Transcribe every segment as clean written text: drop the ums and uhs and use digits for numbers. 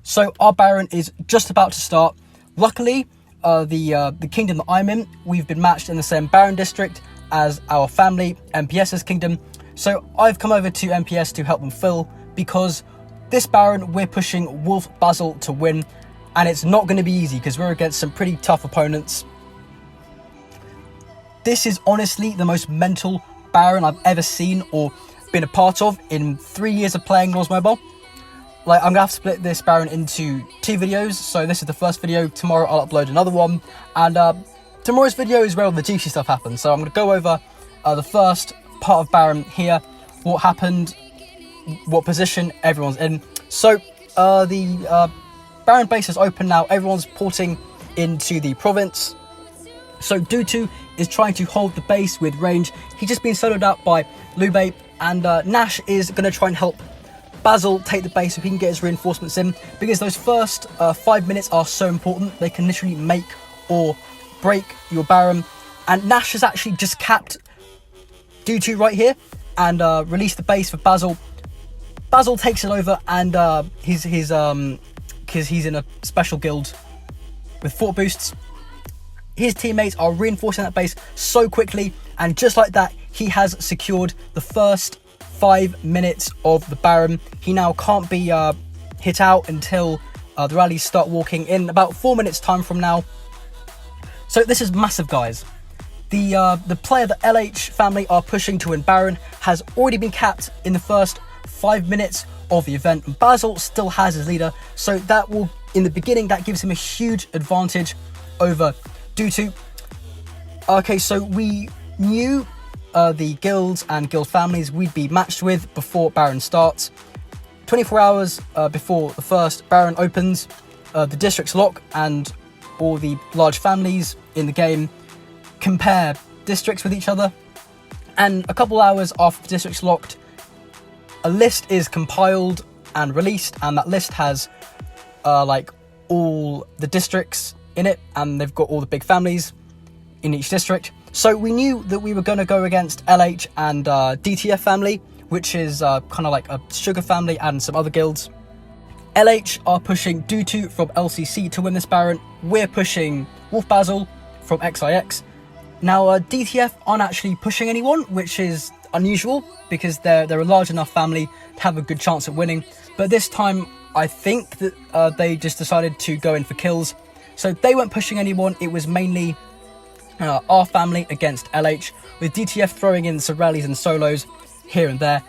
So our Baron is just about to start. Luckily, the kingdom that I'm in, we've been matched in the same Baron district as our family, MPS's kingdom. So I've come over to MPS to help them fill, because this Baron, we're pushing Wolf Basil to win, and it's not going to be easy because we're against some pretty tough opponents. This is honestly the most mental Baron I've ever seen or been a part of in 3 years of playing Lords Mobile. Like, I'm going to have to split this Baron into 2 videos, so this is the first video. Tomorrow I'll upload another one, and tomorrow's video is where all the juicy stuff happens. So I'm going to go over the first part of Baron here, what happened, what position everyone's in. So the Baron base is open now, everyone's porting into the province. So Dutu is trying to hold the base with range. He's just been soloed out by Lube, and Nash is going to try and help Basil take the base so he can get his reinforcements in, because those first 5 minutes are so important. They can literally make or break your Baron, and Nash has actually just capped Dutu right here and released the base for Basil. Basil takes it over, and because he's in a special guild with fort boosts, his teammates are reinforcing that base so quickly, and just like that, he has secured the first 5 minutes of the Baron. He now can't be hit out until the rallies start walking in about 4 minutes time from now. So this is massive, guys. The player that LH family are pushing to win Baron has already been capped in the first 5 minutes of the event, and Basil still has his leader, so that will, in the beginning, that gives him a huge advantage over Dutu. Okay, so we knew the guilds and guild families we'd be matched with before Baron starts. 24 hours before the first Baron opens, the districts lock, and all the large families in the game compare districts with each other. And a couple hours after the districts locked, a list is compiled and released, and that list has like all the districts in it, and they've got all the big families in each district. So we knew that we were going to go against LH and DTF family, which is kind of like a sugar family, and some other guilds. LH are pushing Dutu from LCC to win this Baron. We're pushing Wolf Basil from XIX. Now DTF aren't actually pushing anyone, which is unusual because they're a large enough family to have a good chance at winning. But this time I think that they just decided to go in for kills. So they weren't pushing anyone. It was mainly our family against LH, with DTF throwing in some rallies and solos here and there.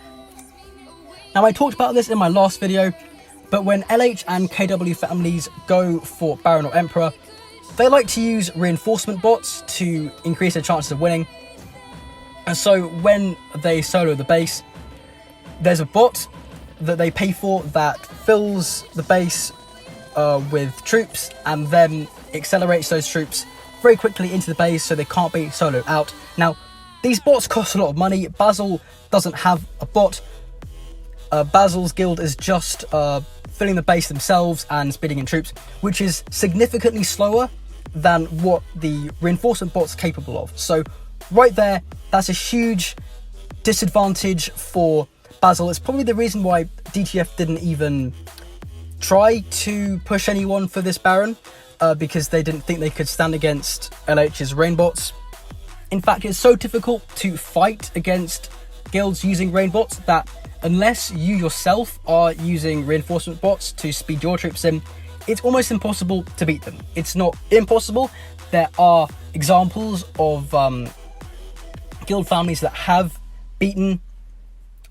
Now, I talked about this in my last video, but when LH and KW families go for Baron or Emperor, they like to use reinforcement bots to increase their chances of winning. And so when they solo the base, there's a bot that they pay for that fills the base with troops, and then accelerates those troops very quickly into the base so they can't be soloed out. Now, these bots cost a lot of money. Basil doesn't have a bot. Basil's guild is just filling the base themselves and speeding in troops, which is significantly slower than what the reinforcement bot's capable of. So right there, that's a huge disadvantage for Basil. It's probably the reason why DTF didn't even try to push anyone for this Baron, because they didn't think they could stand against LH's rain bots. In fact, it's so difficult to fight against guilds using rain bots that unless you yourself are using reinforcement bots to speed your troops in, it's almost impossible to beat them. It's not impossible. There are examples of guild families that have beaten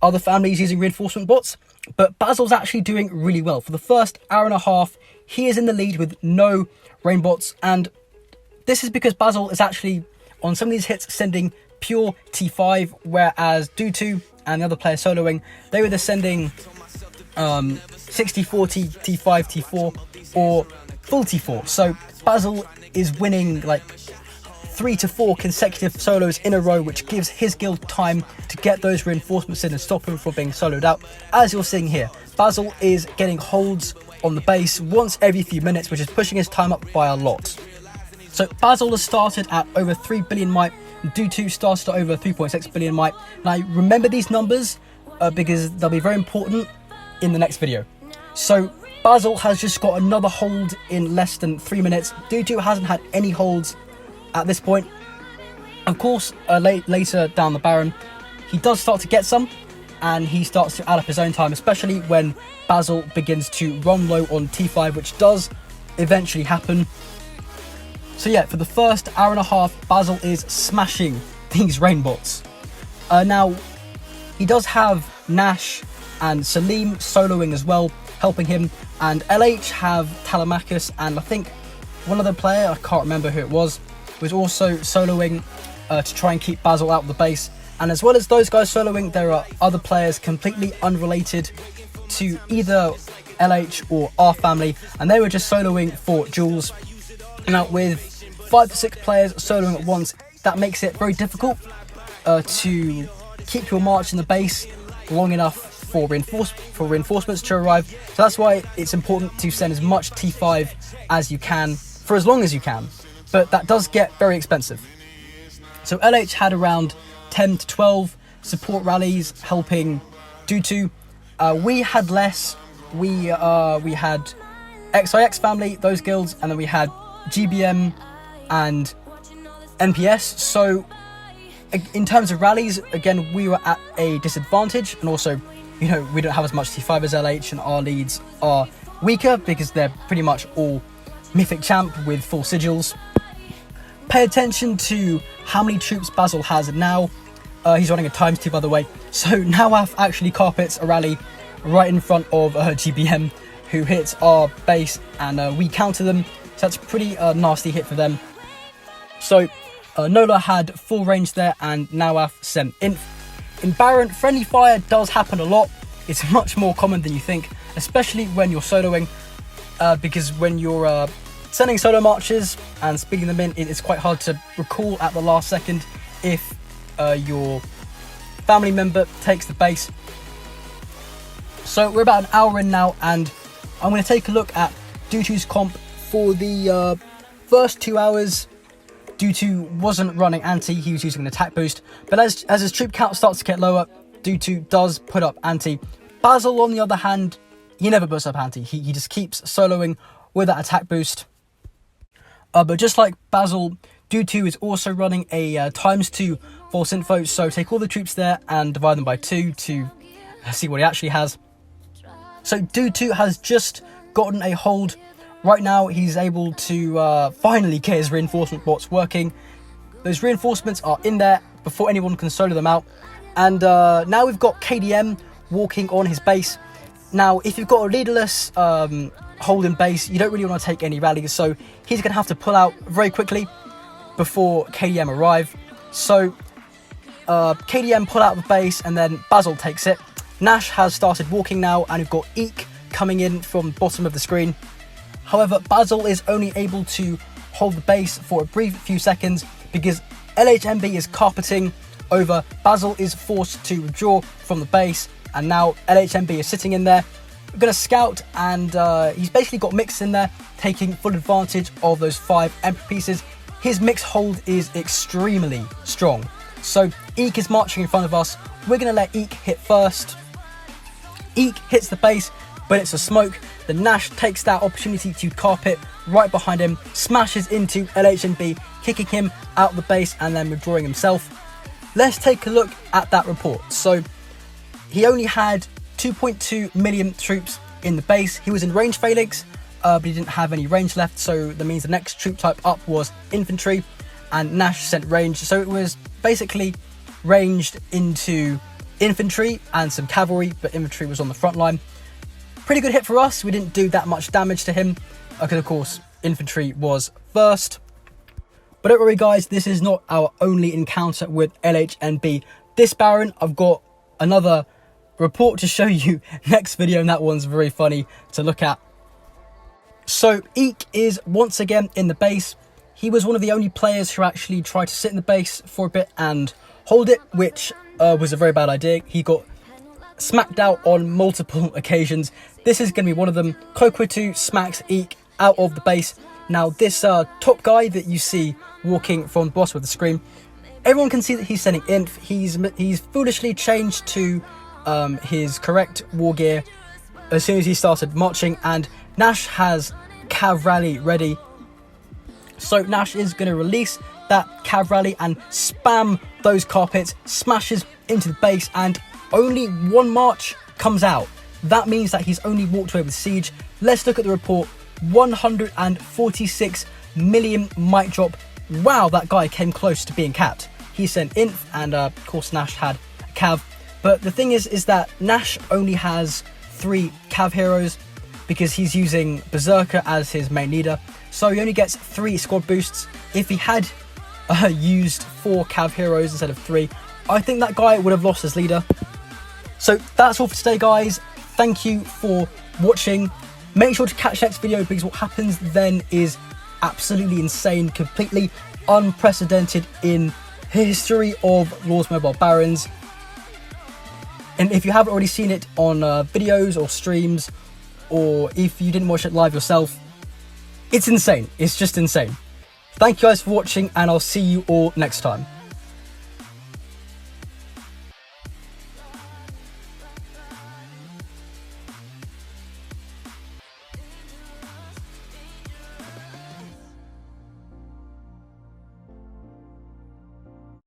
other families using reinforcement bots, but Basil's actually doing really well. For the first hour and a half, he is in the lead with no rain bots, and this is because Basil is actually, on some of these hits, sending pure T5, whereas Dutu and the other player soloing, they were just sending 60-40, T5, T4, or full T4. So Basil is winning like 3 to 4 consecutive solos in a row, which gives his guild time to get those reinforcements in and stop him from being soloed out. As you're seeing here, Basil is getting holds on the base once every few minutes, which is pushing his time up by a lot. So Basil has started at over 3 billion might, and Dutu started at over 3.6 billion might. Now remember these numbers because they'll be very important in the next video. So Basil has just got another hold in less than 3 minutes. Dutu hasn't had any holds at this point. Of course, later down the Baron, he does start to get some, and he starts to add up his own time, especially when Basil begins to run low on T5, which does eventually happen. So yeah, for the first hour and a half, Basil is smashing these Rein bots. Now, he does have Nash and Salim soloing as well, helping him, and LH have Telemachus, and I think one other player, I can't remember who it was also soloing to try and keep Basil out of the base. And as well as those guys soloing, there are other players completely unrelated to either LH or our family, and they were just soloing for Jules. Now, with 5 to 6 players soloing at once, that makes it very difficult to keep your march in the base long enough for reinforcements to arrive. So that's why it's important to send as much T5 as you can for as long as you can, but that does get very expensive. So LH had around 10 to 12 support rallies helping Dutu. We had less. We had XIX family, those guilds, and then we had GBM and NPS. So in terms of rallies, again, we were at a disadvantage, and also, you know, we don't have as much T5 as LH, and our leads are weaker because they're pretty much all Mythic Champ with full sigils. Pay attention to how many troops Basil has now. He's running a ×2, by the way. So Nawaf actually carpets a rally right in front of GBM, who hits our base, and we counter them. So that's a pretty nasty hit for them. So Nola had full range there, and Nawaf sent Inf. In Baron, friendly fire does happen a lot. It's much more common than you think, especially when you're soloing, because when you're sending solo marches and speeding them in, it's quite hard to recall at the last second if your family member takes the base. So we're about an hour in now, and I'm going to take a look at Dutu's comp. For the first 2 hours, Dutu wasn't running anti, he was using an attack boost, but as his troop count starts to get lower, Dutu does put up anti. Basil, on the other hand, he never puts up anti, he just keeps soloing with that attack boost. But just like Basil, Dutu is also running a ×2 false info, so take all the troops there and divide them by 2 to see what he actually has. So Dutu has just gotten a hold. Right now, he's able to finally get his reinforcement bots working. Those reinforcements are in there before anyone can solo them out. And now we've got KDM walking on his base. Now, if you've got a leaderless hold in base, you don't really want to take any rallies, so he's going to have to pull out very quickly before KDM arrive. So KDM pull out the base, and then Basil takes it. Nash has started walking now, and we've got Eek coming in from the bottom of the screen. However, Basil is only able to hold the base for a brief few seconds because LHMB is carpeting over. Basil is forced to withdraw from the base, and now LHMB is sitting in there. We're going to scout, and he's basically got Mix in there, taking full advantage of those 5 Emperor pieces. His Mix hold is extremely strong. So Eek is marching in front of us. We're going to let Eek hit first. Eek hits the base, but it's a smoke. The Nash takes that opportunity to carpet right behind him, smashes into LHMB, kicking him out of the base and then withdrawing himself. Let's take a look at that report. So he only had 2.2 million troops in the base. He was in range phalanx, but he didn't have any range left, so that means the next troop type up was infantry, and Nash sent range, so it was basically ranged into infantry and some cavalry, but infantry was on the front line. Pretty good hit for us. We didn't do that much damage to him because, of course, infantry was first. But don't worry, guys, this is not our only encounter with LHNB. This Baron, I've got another report to show you next video, and that one's very funny to look at. So Eek is once again in the base. He was one of the only players who actually tried to sit in the base for a bit and hold it, which was a very bad idea. He got smacked out on multiple occasions. This is going to be one of them. Kokwitu smacks Eek out of the base. Now this top guy that you see walking from the bottom of the screen, everyone can see that he's sending inf. He's foolishly changed to his correct war gear as soon as he started marching, and Nash has Cav Rally ready. So Nash is going to release that Cav Rally and spam those carpets, smashes into the base, and only one march comes out. That means that he's only walked away with siege. Let's look at the report. 146 million mic drop. Wow, that guy came close to being capped. He sent Inf, and of course Nash had a Cav. But the thing is that Nash only has 3 Cav heroes because he's using Berserker as his main leader. So he only gets 3 squad boosts. If he had used 4 Cav heroes instead of 3, I think that guy would have lost as leader. So that's all for today, guys. Thank you for watching. Make sure to catch the next video, because what happens then is absolutely insane, completely unprecedented in history of Lords Mobile Barons. And if you haven't already seen it on videos or streams, or if you didn't watch it live yourself, it's insane. It's just insane. Thank you guys for watching, and I'll see you all next time.